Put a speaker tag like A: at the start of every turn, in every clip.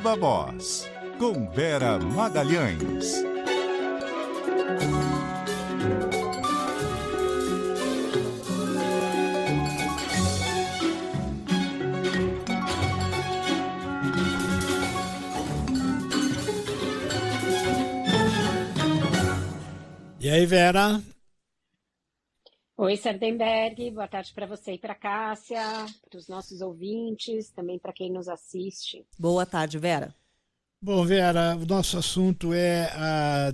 A: Viva Voz, com Vera Magalhães.
B: E aí, Vera?
C: Oi, Sardenberg, boa tarde para você e para Cássia, para os nossos ouvintes, também para quem nos assiste.
D: Boa tarde, Vera.
B: Bom, Vera, o nosso assunto é a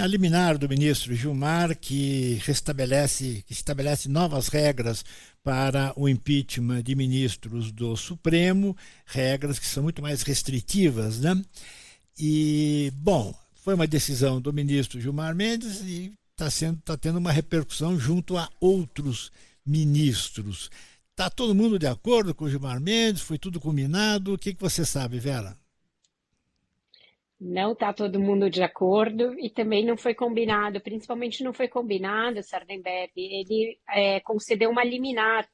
B: liminar do ministro Gilmar, que estabelece novas regras para o impeachment de ministros do Supremo, regras que são muito mais restritivas, né? E, bom, foi uma decisão do ministro Gilmar Mendes e está tendo uma repercussão junto a outros ministros. Está todo mundo de acordo com o Gilmar Mendes? Foi tudo combinado? O que você sabe, Vera?
C: Não está todo mundo de acordo e também não foi combinado, principalmente não foi combinado, Sardenberg, ele concedeu uma liminar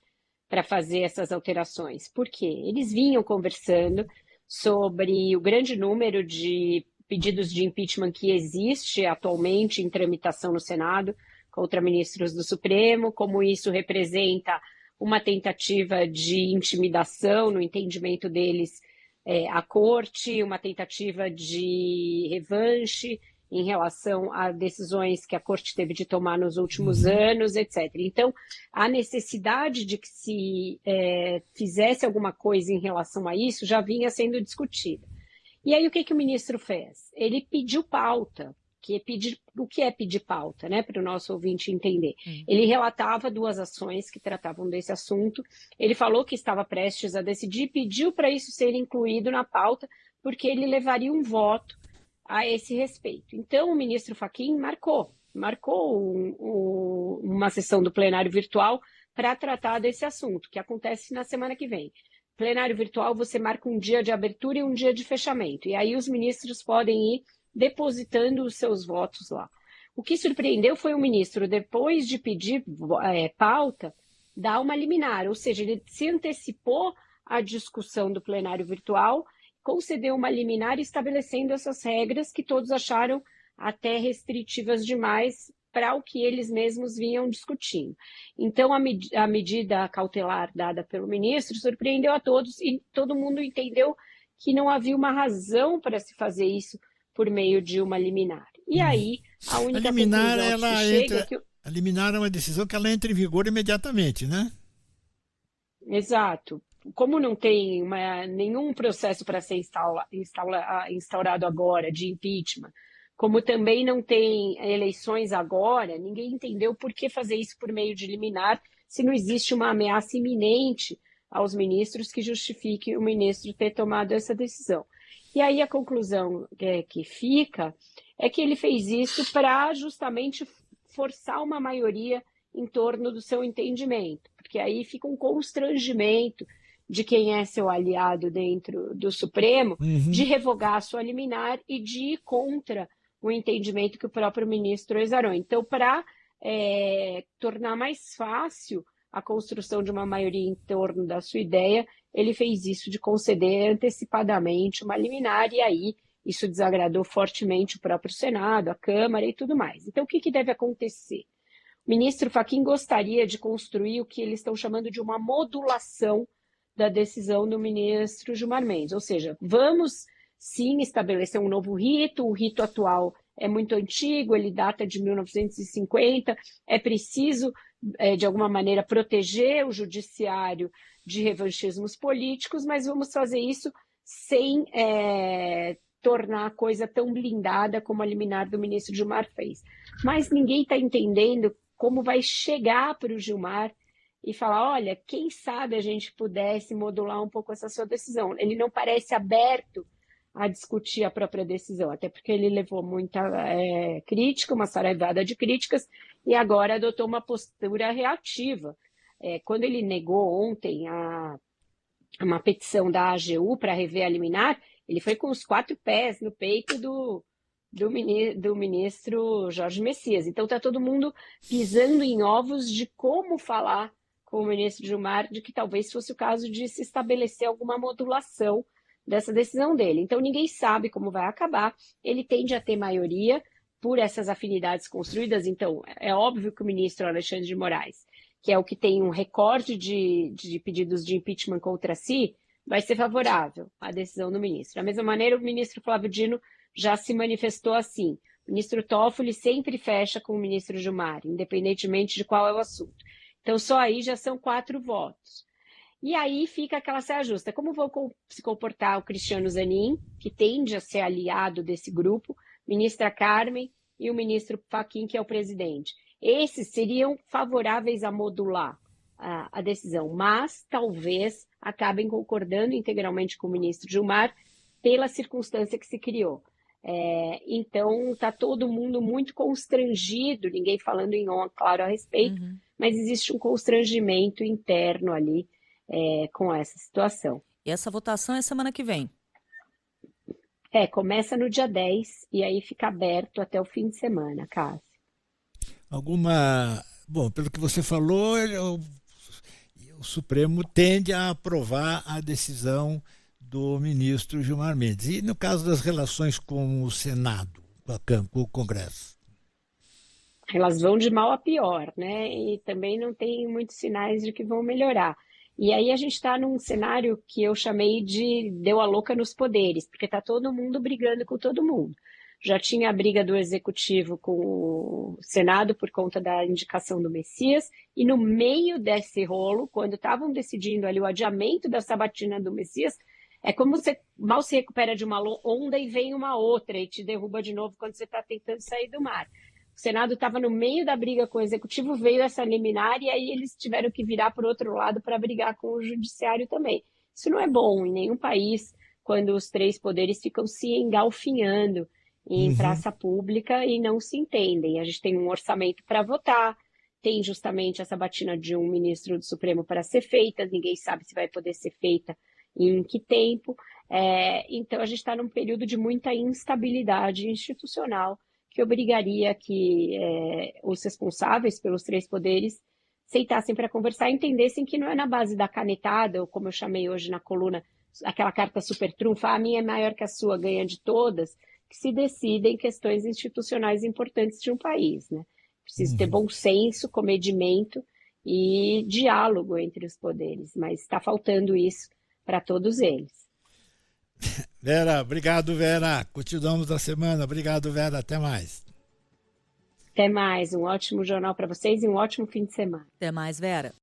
C: para fazer essas alterações. Por quê? Eles vinham conversando sobre o grande número de pedidos de impeachment que existe atualmente em tramitação no Senado contra ministros do Supremo, como isso representa uma tentativa de intimidação no entendimento deles à corte, uma tentativa de revanche em relação a decisões que a corte teve de tomar nos últimos anos, etc. Então, a necessidade de que se fizesse alguma coisa em relação a isso já vinha sendo discutida. E aí, o que o ministro fez? Ele pediu pauta. O que é pedir pauta, né, para o nosso ouvinte entender? Ele relatava duas ações que tratavam desse assunto, ele falou que estava prestes a decidir e pediu para isso ser incluído na pauta, porque ele levaria um voto a esse respeito. Então, o ministro Fachin marcou uma sessão do plenário virtual para tratar desse assunto, que acontece na semana que vem. Plenário virtual, você marca um dia de abertura e um dia de fechamento. E aí os ministros podem ir depositando os seus votos lá. O que surpreendeu foi o ministro, depois de pedir pauta, dar uma liminar, ou seja, ele se antecipou à discussão do plenário virtual, concedeu uma liminar estabelecendo essas regras que todos acharam até restritivas demais para o que eles mesmos vinham discutindo. Então, a medida cautelar dada pelo ministro surpreendeu a todos e todo mundo entendeu que não havia uma razão para se fazer isso por meio de uma liminar. E aí, a única conclusão que se chega é que...
B: A liminar é uma decisão que ela entra em vigor imediatamente, né?
C: Exato. Como não tem nenhum processo para ser instaurado agora de impeachment, como também não tem eleições agora, ninguém entendeu por que fazer isso por meio de liminar se não existe uma ameaça iminente aos ministros que justifique o ministro ter tomado essa decisão. E aí a conclusão que fica é que ele fez isso para justamente forçar uma maioria em torno do seu entendimento, porque aí fica um constrangimento de quem é seu aliado dentro do Supremo de revogar a sua liminar e de ir contra o entendimento que o próprio ministro exarou. Então, para tornar mais fácil a construção de uma maioria em torno da sua ideia, ele fez isso de conceder antecipadamente uma liminar, e aí isso desagradou fortemente o próprio Senado, a Câmara e tudo mais. Então, o que deve acontecer? O ministro Fachin gostaria de construir o que eles estão chamando de uma modulação da decisão do ministro Gilmar Mendes, ou seja, vamos sim estabelecer um novo rito, o rito atual é muito antigo, ele data de 1950, é preciso, de alguma maneira, proteger o judiciário de revanchismos políticos, mas vamos fazer isso sem tornar a coisa tão blindada como a liminar do ministro Gilmar fez. Mas ninguém está entendendo como vai chegar para o Gilmar e falar, olha, quem sabe a gente pudesse modular um pouco essa sua decisão. Ele não parece aberto a discutir a própria decisão, até porque ele levou muita crítica, uma saraivada de críticas, e agora adotou uma postura reativa. Quando ele negou ontem uma petição da AGU para rever a liminar, ele foi com os 4 pés no peito do ministro Jorge Messias. Então está todo mundo pisando em ovos de como falar com o ministro Gilmar, de que talvez fosse o caso de se estabelecer alguma modulação dessa decisão dele. Então, ninguém sabe como vai acabar. Ele tende a ter maioria por essas afinidades construídas. Então, é óbvio que o ministro Alexandre de Moraes, que é o que tem um recorde de pedidos de impeachment contra si, vai ser favorável à decisão do ministro. Da mesma maneira, o ministro Flávio Dino já se manifestou assim. O ministro Toffoli sempre fecha com o ministro Gilmar, independentemente de qual é o assunto. Então, só aí já são 4 votos. E aí fica aquela saia justa. Como vão se comportar o Cristiano Zanin, que tende a ser aliado desse grupo, ministra Carmen e o ministro Fachin, que é o presidente? Esses seriam favoráveis a modular a decisão, mas talvez acabem concordando integralmente com o ministro Gilmar pela circunstância que se criou. Então, está todo mundo muito constrangido, ninguém falando em on, claro, a respeito, mas existe um constrangimento interno ali com essa situação.
D: E essa votação é semana que vem?
C: Começa no dia 10 e aí fica aberto até o fim de semana, Cássio.
B: Bom, pelo que você falou, o Supremo tende a aprovar a decisão do ministro Gilmar Mendes. E no caso das relações com o Senado, com o Congresso?
C: Elas vão de mal a pior, né? E também não tem muitos sinais de que vão melhorar. E aí a gente está num cenário que eu chamei de deu a louca nos poderes, porque está todo mundo brigando com todo mundo. Já tinha a briga do Executivo com o Senado por conta da indicação do Messias, e no meio desse rolo, quando estavam decidindo ali o adiamento da sabatina do Messias, é como você mal se recupera de uma onda e vem uma outra e te derruba de novo quando você está tentando sair do mar. O Senado estava no meio da briga com o Executivo, veio essa liminar e aí eles tiveram que virar para o outro lado para brigar com o Judiciário também. Isso não é bom em nenhum país, quando os 3 poderes ficam se engalfinhando em praça pública e não se entendem. A gente tem um orçamento para votar, tem justamente a sabatina de um ministro do Supremo para ser feita, ninguém sabe se vai poder ser feita e em que tempo. Então, a gente está num período de muita instabilidade institucional, que obrigaria que os responsáveis pelos 3 poderes sentassem para conversar e entendessem que não é na base da canetada, ou como eu chamei hoje na coluna, aquela carta super trunfa, a minha é maior que a sua, ganha de todas, que se decidem questões institucionais importantes de um país, né? Precisa ter bom senso, comedimento e diálogo entre os poderes, mas está faltando isso para todos eles.
B: Vera, obrigado, Vera. Continuamos da semana. Obrigado, Vera. Até mais.
C: Até mais. Um ótimo jornal para vocês e um ótimo fim de semana.
D: Até mais, Vera.